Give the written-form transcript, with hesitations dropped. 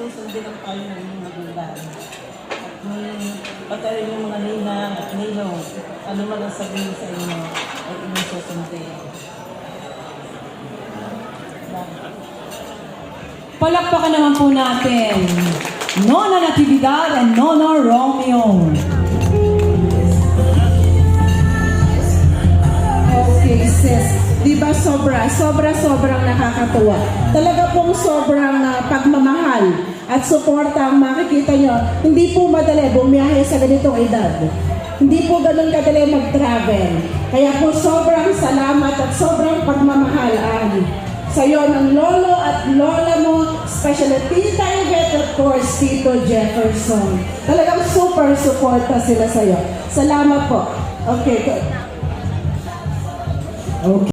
susundin ang payo ng inyong magulang. At pati rin yung mga ninang at ninong, ano man ang sabihin sa inyo, ay inyong susundin. Palakpakan naman po natin Nona Natividad and Nona Romeo. Okay, sis. Diba sobrang nakakatuwa. Talaga pong sobrang pagmamahal at suporta ang makikita nyo. Hindi po madali bumiyahe sa ganitong edad. Hindi po ganun kadali mag-travel. Kaya po sobrang salamat at sobrang pagmamahal sa'yo ng lolo at lola mo, especially Tita Yvette, of course, Tito Jefferson. Talagang super suporta sila sa'yo. Salamat po. Okay, good. Okay.